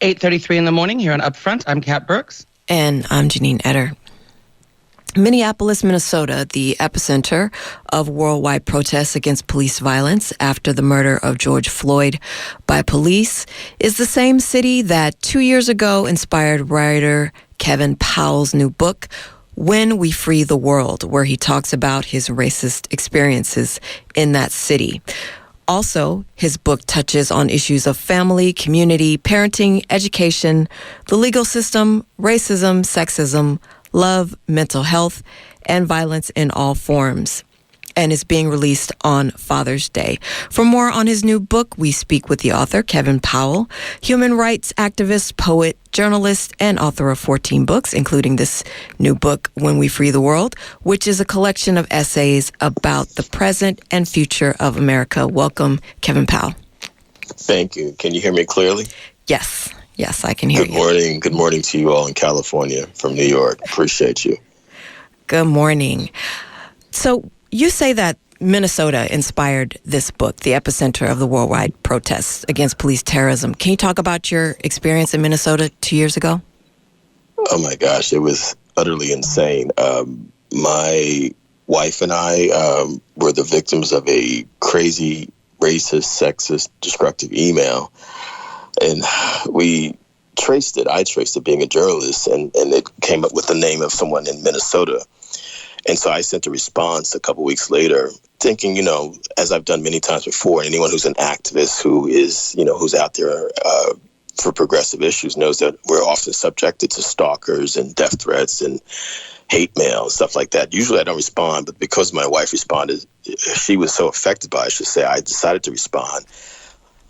8:33 in the morning here on Upfront. I'm Kat Brooks. And I'm Jeannine Etter. Minneapolis, Minnesota, the epicenter of worldwide protests against police violence after the murder of George Floyd by police, is the same city that 2 years ago inspired writer Kevin Powell's new book, When We Free the World, where he talks about his racist experiences in that city. Also, his book touches on issues of family, community, parenting, education, the legal system, racism, sexism, love, mental health, and violence in all forms, and is being released on Father's Day. For more on his new book, we speak with the author, Kevin Powell, human rights activist, poet, journalist, and author of 14 books, including this new book, When We Free the World, which is a collection of essays about the present and future of America. Welcome, Kevin Powell. Thank you. Can you hear me clearly? Yes. Yes, I can hear you. Good morning. Good morning to you all in California from New York. Appreciate you. Good morning. So you say that Minnesota inspired this book, the epicenter of the worldwide protests against police terrorism. Can you talk about your experience in Minnesota 2 years ago? Oh, my gosh. It was utterly insane. My wife and I were the victims of a crazy, racist, sexist, destructive email. And we traced it. I traced it being a journalist, and it came up with the name of someone in Minnesota. And so I sent a response a couple weeks later thinking, as I've done many times before, anyone who's an activist who is, who's out there for progressive issues knows that we're often subjected to stalkers and death threats and hate mail and stuff like that. Usually I don't respond, but because my wife responded, she was so affected by it, I should say, I decided to respond.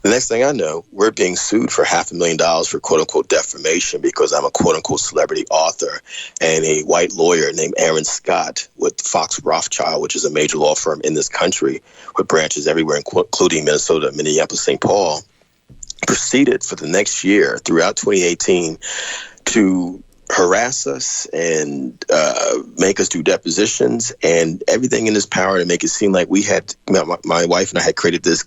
The next thing I know, we're being sued for $500,000 for quote-unquote defamation because I'm a quote-unquote celebrity author, and a white lawyer named Aaron Scott with Fox Rothschild, which is a major law firm in this country with branches everywhere, including Minnesota, Minneapolis, St. Paul, proceeded for the next year throughout 2018 to harass us and make us do depositions and everything in his power to make it seem like we had, my wife and I had created this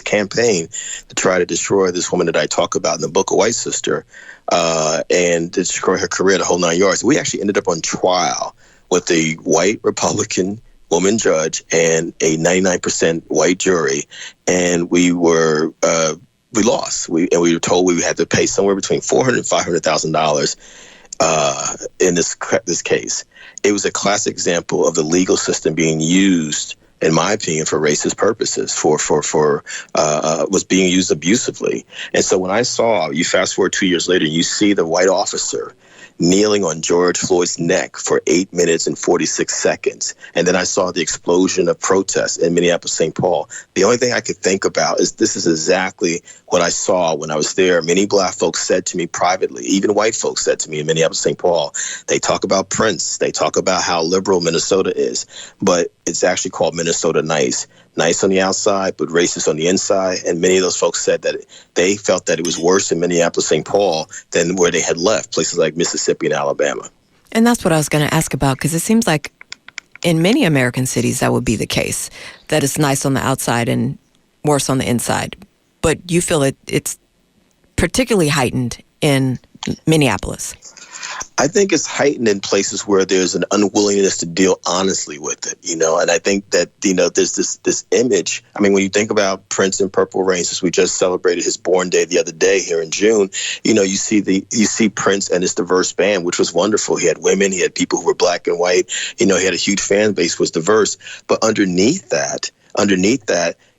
campaign to try to destroy this woman that I talk about in the book, A White Sister, and to destroy her career, the whole 9 yards. We actually ended up on trial with a white Republican woman judge and a 99% white jury, and we lost. We were told we had to pay somewhere between $400,000 and $500,000 in this case. It was a classic example of the legal system being used, in my opinion, for racist purposes, was being used abusively. And so when I saw, you fast forward 2 years later, you see the white officer kneeling on George Floyd's neck for 8 minutes and 46 seconds. And then I saw the explosion of protests in Minneapolis, St. Paul. The only thing I could think about is this is exactly what I saw when I was there. Many black folks said to me privately, even white folks said to me in Minneapolis, St. Paul, they talk about Prince, they talk about how liberal Minnesota is, but it's actually called Minnesota nice. Nice on the outside, but racist on the inside. And many of those folks said that they felt that it was worse in Minneapolis, St. Paul than where they had left, places like Mississippi and Alabama. And that's what I was going to ask about, because it seems like in many American cities that would be the case, that it's nice on the outside and worse on the inside. But you feel it's particularly heightened in Minneapolis. I think it's heightened in places where there's an unwillingness to deal honestly with it, and I think that, there's this image. I mean, when you think about Prince and Purple Rain, since we just celebrated his born day the other day here in June, you see Prince and his diverse band, which was wonderful. He had women, he had people who were black and white, he had a huge fan base, was diverse. But underneath that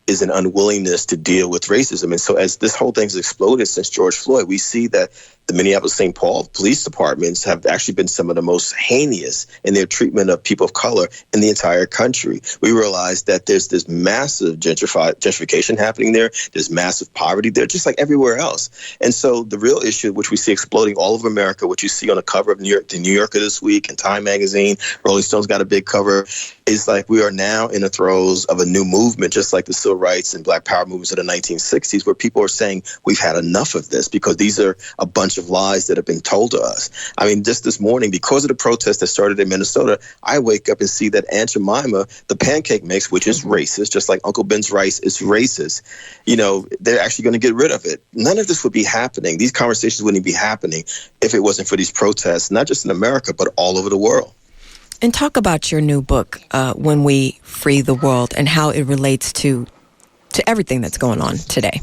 is an unwillingness to deal with racism. And so as this whole thing's exploded since George Floyd, we see that the Minneapolis St. Paul police departments have actually been some of the most heinous in their treatment of people of color in the entire country. We realize that there's this massive gentrification happening there. There's massive poverty there, just like everywhere else. And so the real issue, which we see exploding all over America, which you see on the cover of the New Yorker this week and Time Magazine, Rolling Stone's got a big cover, is like we are now in the throes of a new movement, just like the civil rights and black power movements of the 1960s, where people are saying we've had enough of this because these are a bunch bunch of lies that have been told to us. I mean, just this morning, because of the protest that started in Minnesota, I wake up and see that Aunt Jemima, the pancake mix, which is racist, just like Uncle Ben's rice is racist, they're actually going to get rid of it. None of this would be happening. These conversations wouldn't be happening if it wasn't for these protests, not just in America, but all over the world. And talk about your new book, When We Free the World, and how it relates to everything that's going on today.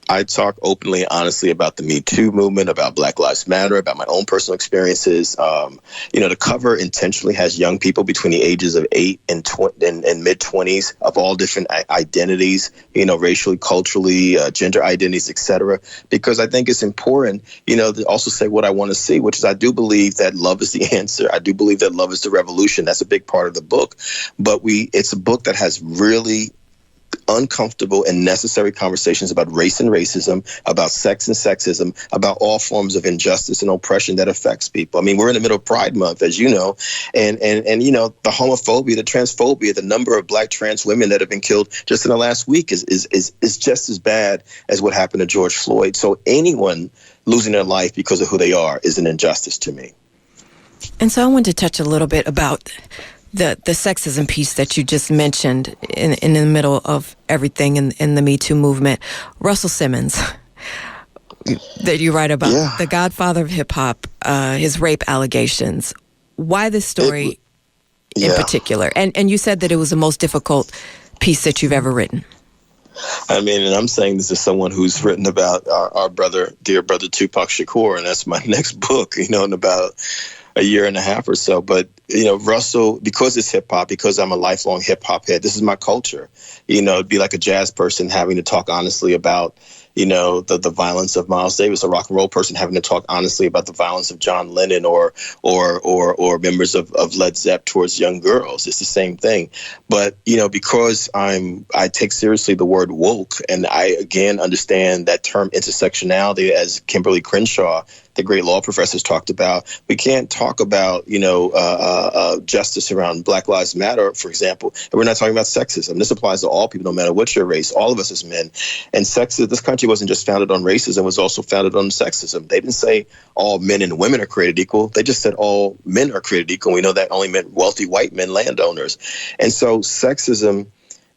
I talk openly and honestly about the Me Too movement, about Black Lives Matter, about my own personal experiences. The cover intentionally has young people between the ages of 8 and mid-20s of all different identities, racially, culturally, gender identities, etc. Because I think it's important, to also say what I want to see, which is I do believe that love is the answer. I do believe that love is the revolution. That's a big part of the book. But it's a book that has really uncomfortable and necessary conversations about race and racism, about sex and sexism, about all forms of injustice and oppression that affects people. I mean, we're in the middle of Pride Month, as you know, and the homophobia, the transphobia, the number of Black trans women that have been killed just in the last week is just as bad as what happened to George Floyd. So anyone losing their life because of who they are is an injustice to me. And so I wanted to touch a little bit about the sexism piece that you just mentioned in the middle of everything in the Me Too movement. Russell Simmons, that you write about, the godfather of hip hop, his rape allegations. Why this story in particular? And you said that it was the most difficult piece that you've ever written. I mean, and I'm saying this as someone who's written about our dear brother Tupac Shakur, and that's my next book, in about a year and a half or so. But, Russell, because it's hip hop, because I'm a lifelong hip hop head, this is my culture. It'd be like a jazz person having to talk honestly about, the violence of Miles Davis, a rock and roll person having to talk honestly about the violence of John Lennon or members of Led Zepp towards young girls. It's the same thing. But, because I take seriously the word woke, and I, again, understand that term intersectionality, as Kimberly Crenshaw, the great law professors, talked about. We can't talk about, justice around Black Lives Matter, for example, and we're not talking about sexism. This applies to all people, no matter what your race, all of us as men. And this country wasn't just founded on racism, it was also founded on sexism. They didn't say all men and women are created equal. They just said all men are created equal. We know that only meant wealthy white men, landowners. And so sexism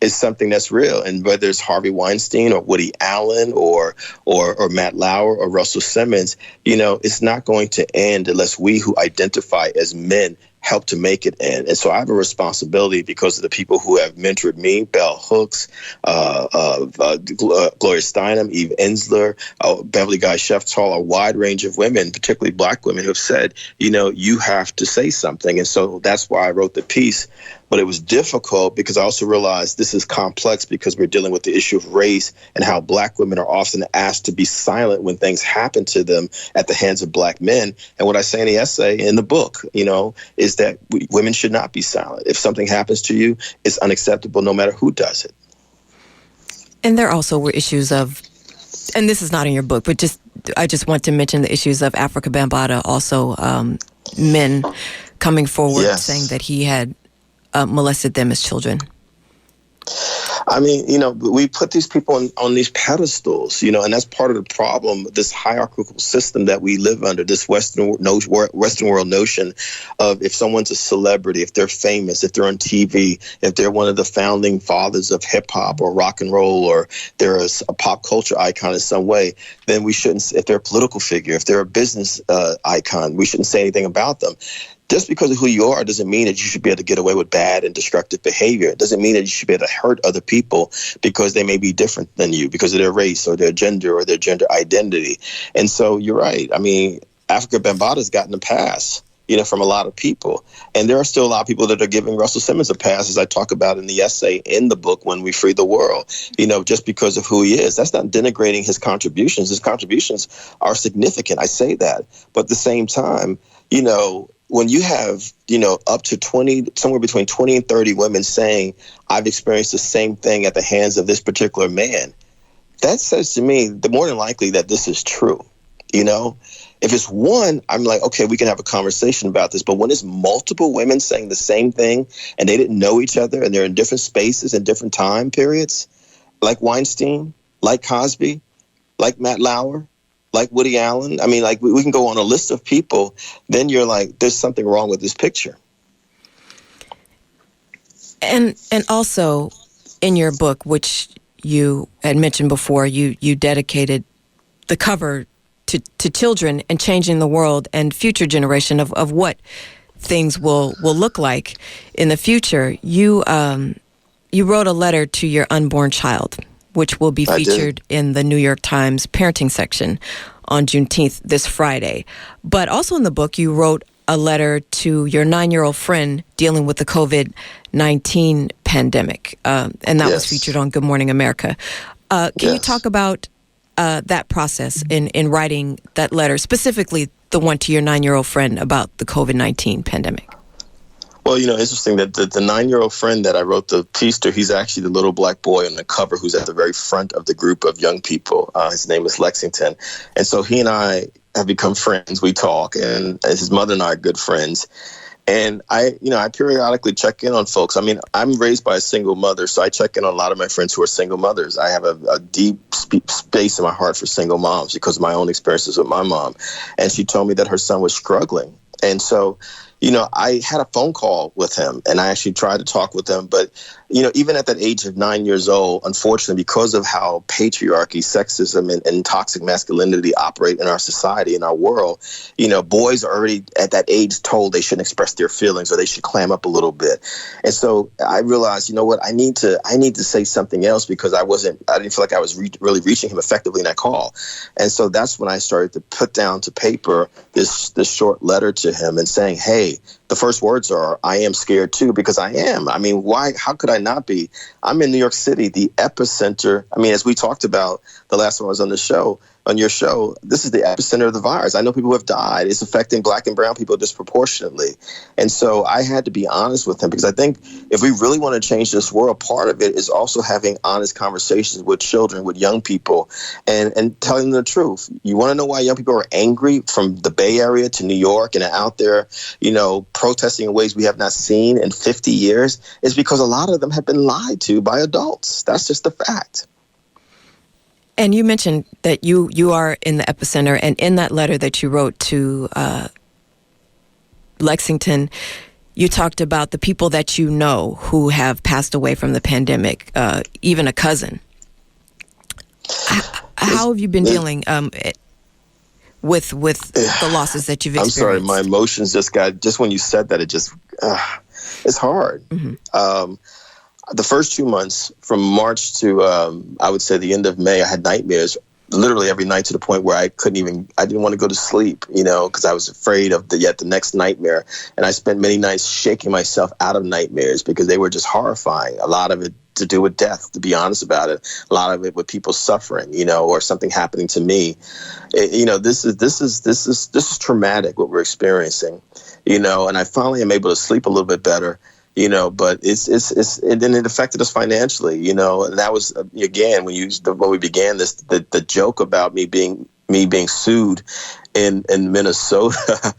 is something that's real. And whether it's Harvey Weinstein or Woody Allen or Matt Lauer or Russell Simmons, it's not going to end unless we who identify as men help to make it end. And so I have a responsibility because of the people who have mentored me, Bell Hooks, Gloria Steinem, Eve Ensler, Beverly Guy Sheftall, a wide range of women, particularly Black women, who have said, you have to say something. And so that's why I wrote the piece. But it was difficult because I also realized this is complex because we're dealing with the issue of race and how Black women are often asked to be silent when things happen to them at the hands of Black men. And what I say in the essay, in the book, is that women should not be silent. If something happens to you, it's unacceptable no matter who does it. And there also were issues of, and this is not in your book, but I just want to mention the issues of Africaambada, also men coming forward saying that he had molested them as children. I mean, we put these people on these pedestals, and that's part of the problem, this hierarchical system that we live under, this Western world notion of if someone's a celebrity, if they're famous, if they're on TV, if they're one of the founding fathers of hip hop or rock and roll, or they're a pop culture icon in some way, then we shouldn't, if they're a political figure, if they're a business icon, we shouldn't say anything about them. Just because of who you are doesn't mean that you should be able to get away with bad and destructive behavior. It doesn't mean that you should be able to hurt other people because they may be different than you, because of their race or their gender identity. And so you're right. I mean, Africaambada's gotten a pass, from a lot of people. And there are still a lot of people that are giving Russell Simmons a pass, as I talk about in the essay in the book, When We Free the World, just because of who he is. That's not denigrating his contributions. His contributions are significant. I say that. But at the same time, when you have, up to 20, somewhere between 20 and 30 women saying, I've experienced the same thing at the hands of this particular man, that says to me, the more than likely that this is true. If it's one, I'm like, okay, we can have a conversation about this. But when it's multiple women saying the same thing and they didn't know each other and they're in different spaces and different time periods, like Weinstein, like Cosby, like Matt Lauer, like Woody Allen. I mean, like we can go on a list of people. Then you're like, there's something wrong with this picture. And also in your book, which you had mentioned before, you dedicated the cover to children and changing the world and future generation of what things will look like in the future. You wrote a letter to your unborn child, which will be featured in the New York Times parenting section on Juneteenth this Friday. But also in the book, you wrote a letter to your 9-year-old friend dealing with the COVID-19 pandemic, and that was featured on Good Morning America. Can you talk about that process in writing that letter, specifically the one to your 9-year-old friend about the COVID-19 pandemic? Well, interesting that the 9-year-old friend that I wrote the piece to, he's actually the little black boy on the cover who's at the very front of the group of young people. His name is Lexington. And so he and I have become friends. We talk, and his mother and I are good friends. And I periodically check in on folks. I mean, I'm raised by a single mother, so I check in on a lot of my friends who are single mothers. I have a deep space in my heart for single moms because of my own experiences with my mom. And she told me that her son was struggling. And so, I had a phone call with him, and I actually tried to talk with him. But, even at that age of 9 years old, unfortunately, because of how patriarchy, sexism, and toxic masculinity operate in our society, in our world, boys are already at that age told they shouldn't express their feelings or they should clam up a little bit. And so I realized, I need to say something else because I didn't feel like I was really reaching him effectively in that call. And so that's when I started to put down to paper this short letter to him and saying, hey, the first words are, I am scared too, because I am. I mean, why? How could I not be? I'm in New York City, the epicenter. I mean, as we talked about the last time I was on your show, this is the epicenter of the virus. I know people who have died. It's affecting black and brown people disproportionately. And so I had to be honest with him because I think if we really want to change this world, part of it is also having honest conversations with children, with young people, and telling them the truth. You want to know why young people are angry from the Bay Area to New York and out there, protesting in ways we have not seen in 50 years? It's because a lot of them have been lied to by adults. That's just a fact. And you mentioned that you are in the epicenter, and in that letter that you wrote to Lexington, you talked about the people that you know who have passed away from the pandemic, even a cousin. How have you been dealing with the losses that you've experienced? I'm sorry, my emotions just when you said that, it's hard. Mm-hmm. The first 2 months, from March to, I would say the end of May, I had nightmares literally every night to the point where I didn't want to go to sleep, because I was afraid of the next nightmare. And I spent many nights shaking myself out of nightmares because they were just horrifying. A lot of it to do with death, to be honest about it. A lot of it with people suffering, or something happening to me. This is traumatic what we're experiencing, and I finally am able to sleep a little bit better. But then it affected us financially, and that was again when we began this, the joke about me being sued in Minnesota,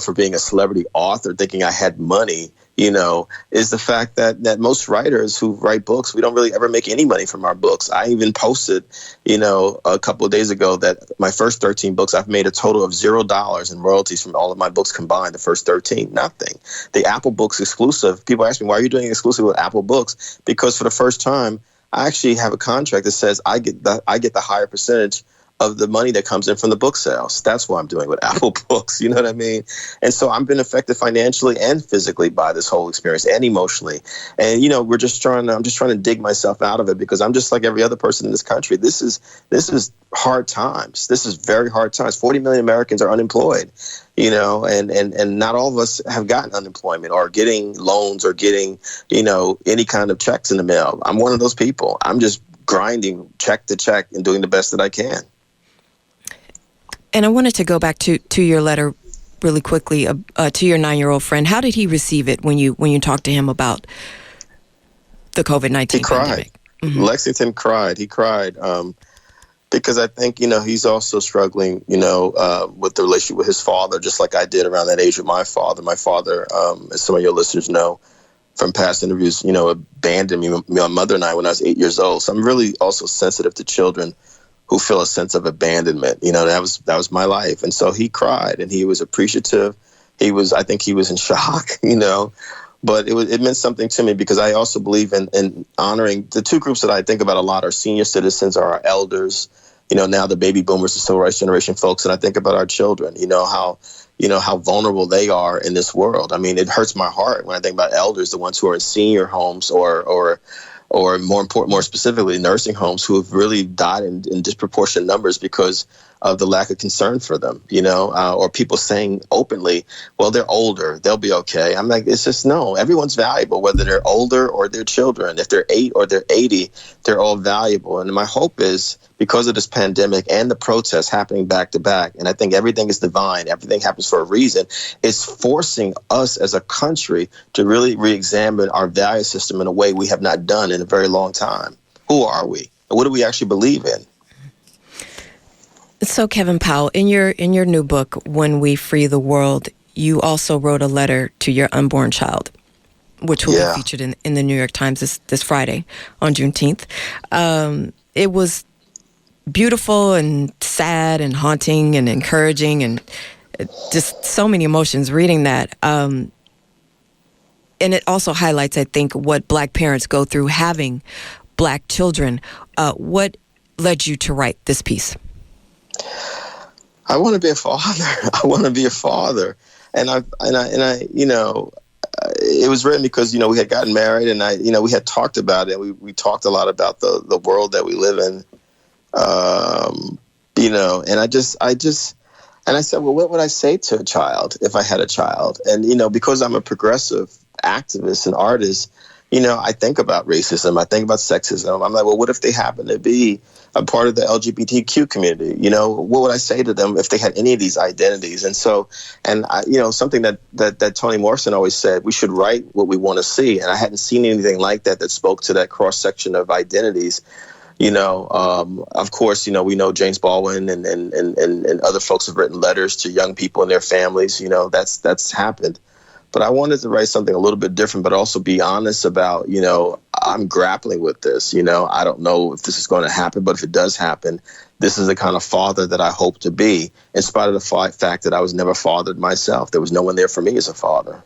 for being a celebrity author, thinking I had money, is the fact that most writers who write books, we don't really ever make any money from our books. I even posted, a couple of days ago that my first 13 books, I've made a total of $0 in royalties from all of my books combined, the first 13, nothing. The Apple Books exclusive, people ask me, why are you doing exclusive with Apple Books? Because for the first time, I actually have a contract that says I get the higher percentage of the money that comes in from the book sales. That's what I'm doing with Apple Books. You know what I mean? And so I've been affected financially and physically by this whole experience, and emotionally. And, I'm just trying to dig myself out of it because I'm just like every other person in this country. This is hard times. This is very hard times. 40 million Americans are unemployed, and not all of us have gotten unemployment or getting loans or getting, any kind of checks in the mail. I'm one of those people. I'm just grinding check to check and doing the best that I can. And I wanted to go back to your letter really quickly to your 9-year-old friend. How did he receive it when you talked to him about the COVID-19 pandemic? Mm-hmm. Lexington cried. He cried because I think, he's also struggling, with the relationship with his father, just like I did around that age with my father. My father, as some of your listeners know from past interviews, abandoned me, my mother and I, when I was 8 years old. So I'm really also sensitive to children who feel a sense of abandonment. That was my life. And so he cried and he was appreciative. I think he was in shock, but it meant something to me because I also believe in honoring the two groups that I think about a lot. Our senior citizens are our elders, now the baby boomers, the civil rights generation folks. And I think about our children, how vulnerable they are in this world. I mean, it hurts my heart when I think about elders, the ones who are in senior homes or more specifically, nursing homes who have really died in disproportionate numbers because of the lack of concern for them, or people saying openly, well, they're older, they'll be okay. I'm like, it's just no, everyone's valuable, whether they're older or they're children. If they're 8 or they're 80, they're all valuable. And my hope is, because of this pandemic and the protests happening back to back, and I think everything is divine, everything happens for a reason, it's forcing us as a country to really re-examine our value system in a way we have not done in a very long time. Who are we? And what do we actually believe in? So, Kevin Powell, in your new book, When We Free the World, you also wrote a letter to your unborn child, which will be featured in the New York Times this Friday on Juneteenth. It was beautiful and sad and haunting and encouraging and just so many emotions reading that. And it also highlights, I think, what Black parents go through having Black children. What led you to write this piece? I want to be a father. I want to be a father. And I it was written because, we had gotten married and we had talked about it. We talked a lot about the world that we live in. And I said, well, what would I say to a child if I had a child? And, because I'm a progressive activist and artist, I think about racism. I think about sexism. I'm like, well, what if they happen to be a part of the LGBTQ community? What would I say to them if they had any of these identities? And so, something that Toni Morrison always said, we should write what we want to see. And I hadn't seen anything like that spoke to that cross section of identities. Of course, we know James Baldwin and other folks have written letters to young people and their families. That's happened. But I wanted to write something a little bit different, but also be honest about, I'm grappling with this. I don't know if this is going to happen, but if it does happen, this is the kind of father that I hope to be, in spite of the fact that I was never fathered myself. There was no one there for me as a father.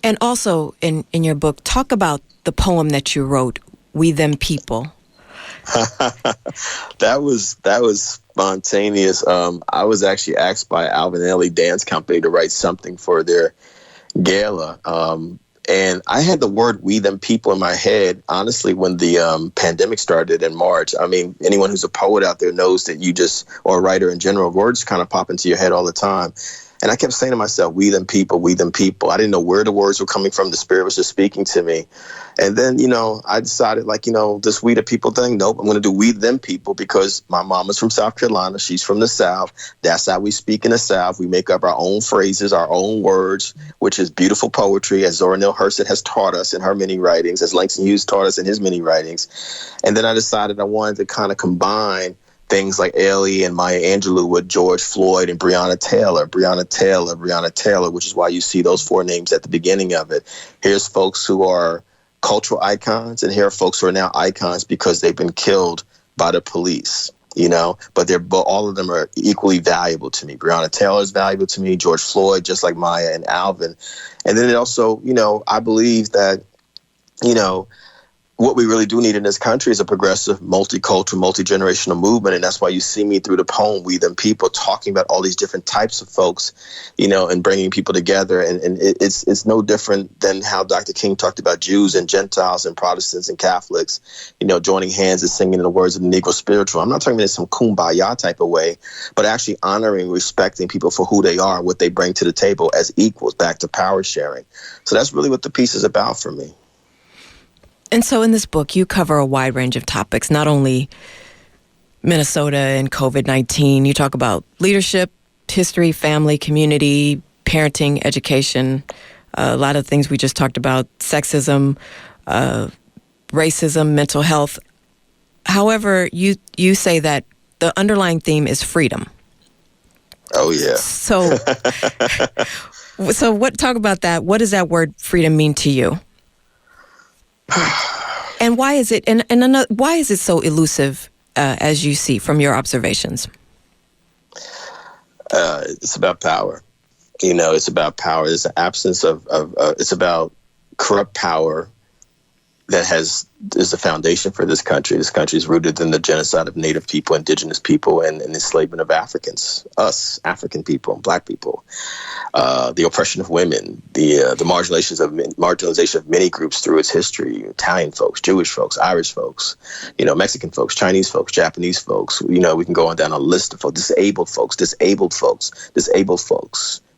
And also in your book, talk about the poem that you wrote, We Them People. That was spontaneous. I was actually asked by Alvin Ailey Dance Company to write something for their gala. And I had the word "we them people" in my head, honestly, when the pandemic started in March. I mean, anyone who's a poet out there knows that or a writer in general, words kind of pop into your head all the time. And I kept saying to myself, we them people, we them people. I didn't know where the words were coming from. The Spirit was just speaking to me. And then, I decided, this we the people thing. Nope, I'm going to do we them people because my mom is from South Carolina. She's from the South. That's how we speak in the South. We make up our own phrases, our own words, which is beautiful poetry, as Zora Neale Hurston has taught us in her many writings, as Langston Hughes taught us in his many writings. And then I decided I wanted to kind of combine things like Ailey and Maya Angelou with George Floyd and Breonna Taylor, which is why you see those 4 names at the beginning of it. Here's folks who are cultural icons, and here are folks who are now icons because they've been killed by the police, but all of them are equally valuable to me. Breonna Taylor is valuable to me, George Floyd, just like Maya and Alvin. And then it also, I believe that, what we really do need in this country is a progressive, multicultural, multi-generational movement. And that's why you see me through the poem, We Them People, talking about all these different types of folks, and bringing people together. And it's no different than how Dr. King talked about Jews and Gentiles and Protestants and Catholics, joining hands and singing in the words of the Negro spiritual. I'm not talking about in some kumbaya type of way, but actually honoring, respecting people for who they are, what they bring to the table as equals, back to power sharing. So that's really what the piece is about for me. And so in this book, you cover a wide range of topics, not only Minnesota and COVID-19. You talk about leadership, history, family, community, parenting, education, a lot of things we just talked about, sexism, racism, mental health. However, you say that the underlying theme is freedom. Oh, yeah. So talk about that. What does that word freedom mean to you? And why is it why is it so elusive as you see from your observations? It's about power. It's about power. There's an absence of it's about corrupt power that is the foundation for this country. This country is rooted in the genocide of Native people, indigenous people, and enslavement of Africans, us, African people, Black people, the oppression of women, the marginalization of many groups through its history, Italian folks, Jewish folks, Irish folks, Mexican folks, Chinese folks, Japanese folks. We can go on down a list of folks, disabled folks,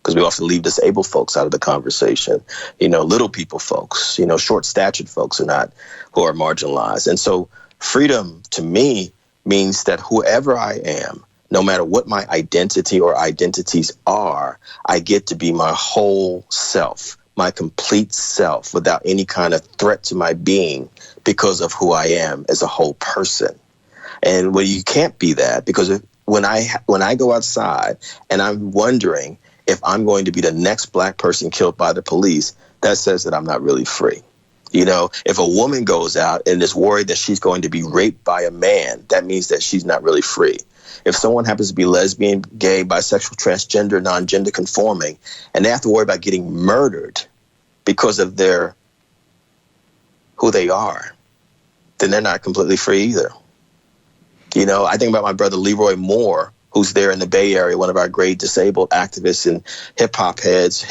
because we often leave disabled folks out of the conversation. Little people folks, short-statured folks who are marginalized. And so freedom to me means that whoever I am, no matter what my identity or identities are, I get to be my whole self, my complete self, without any kind of threat to my being because of who I am as a whole person. And when you can't be that, because when I go outside and I'm wondering if I'm going to be the next Black person killed by the police, that says that I'm not really free. If a woman goes out and is worried that she's going to be raped by a man, that means that she's not really free. If someone happens to be lesbian, gay, bisexual, transgender, non-gender conforming, and they have to worry about getting murdered because of who they are, then they're not completely free either. I think about my brother Leroy Moore, who's there in the Bay Area, one of our great disabled activists and hip-hop heads,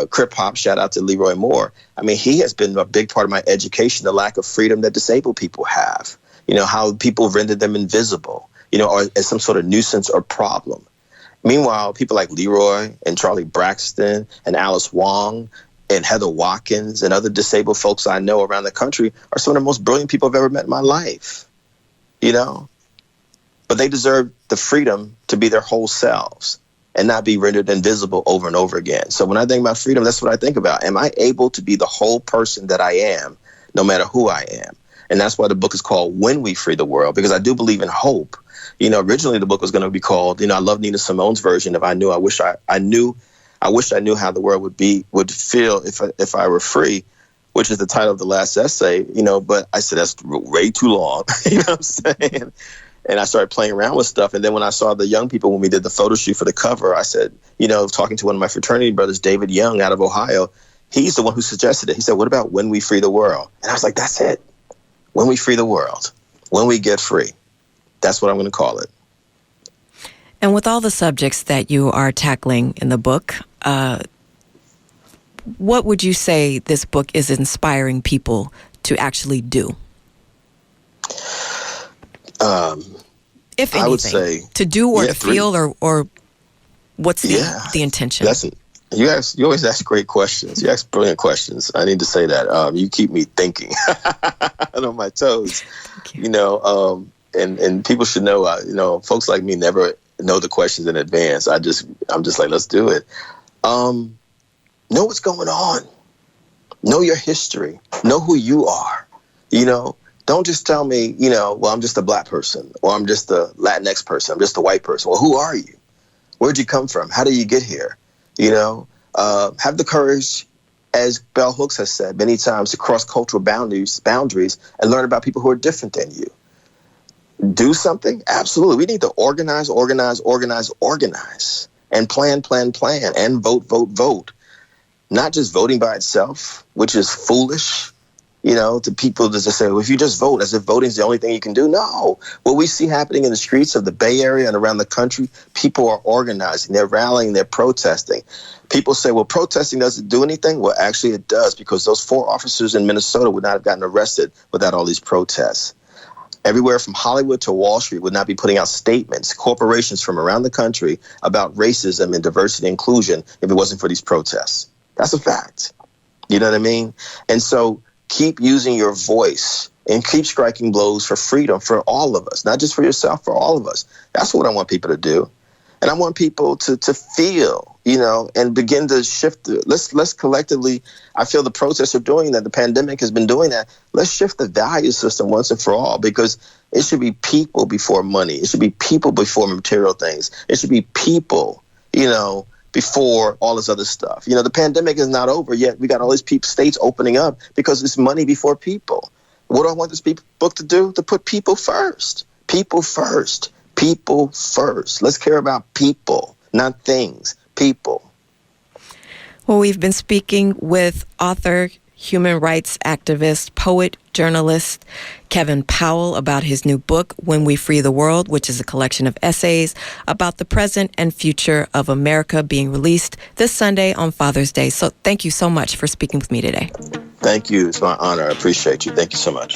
Crip Hop, shout out to Leroy Moore. I mean, he has been a big part of my education, the lack of freedom that disabled people have, how people render them invisible, or as some sort of nuisance or problem. Meanwhile, people like Leroy and Charlie Braxton and Alice Wong and Heather Watkins and other disabled folks I know around the country are some of the most brilliant people I've ever met in my life, But they deserve the freedom to be their whole selves and not be rendered invisible over and over again. So when I think about freedom, that's what I think about. Am I able to be the whole person that I am, no matter who I am? And that's why the book is called When We Free the World, because I do believe in hope. Originally the book was going to be called, I love Nina Simone's version of I wish I knew how the world would feel if I were free, which is the title of the last essay, but I said, that's way too long. You know what I'm saying? And I started playing around with stuff. And then when I saw the young people, when we did the photo shoot for the cover, I said, talking to one of my fraternity brothers, David Young out of Ohio, he's the one who suggested it. He said, what about When We Free the World? And I was like, that's it. When we free the world, when we get free. That's what I'm going to call it. And with all the subjects that you are tackling in the book, what would you say this book is inspiring people to actually do? If anything, I would say to do or to feel, or what's the intention? You always ask great questions. You ask brilliant questions. I need to say that. You keep me thinking on my toes. And people should know. Folks like me never know the questions in advance. I'm just like, let's do it. Know what's going on. Know your history. Know who you are. Don't just tell me, well, I'm just a Black person, or I'm just a Latinx person, I'm just a white person. Well, who are you? Where'd you come from? How did you get here? Have the courage, as Bell Hooks has said many times, to cross cultural boundaries and learn about people who are different than you. Do something? Absolutely. We need to organize, and plan, and vote. Not just voting by itself, which is foolish. To people to just say, well, if you just vote, as if voting is the only thing you can do. No. What we see happening in the streets of the Bay Area and around the country, people are organizing, they're rallying, they're protesting. People say, well, protesting doesn't do anything. Well, actually it does, because those 4 officers in Minnesota would not have gotten arrested without all these protests. Everywhere from Hollywood to Wall Street would not be putting out statements, corporations from around the country, about racism and diversity and inclusion if it wasn't for these protests. That's a fact. You know what I mean? And so keep using your voice and keep striking blows for freedom for all of us, not just for yourself, for all of us. That's what I want people to do. And I want people to feel, and begin to shift. Let's collectively, I feel the protests are doing that. The pandemic has been doing that. Let's shift the value system once and for all, because it should be people before money. It should be people before material things. It should be people, before all this other stuff. The pandemic is not over yet. We got all these states opening up because it's money before people. What do I want this book to do? To put people first. People first. People first. Let's care about people, not things. People. Well, we've been speaking with author, human rights activist, poet, journalist Kevin Powell about his new book, When We Free the World, which is a collection of essays about the present and future of America, being released this Sunday on Father's Day. So thank you so much for speaking with me today. Thank you. It's my honor. I appreciate you. Thank you so much.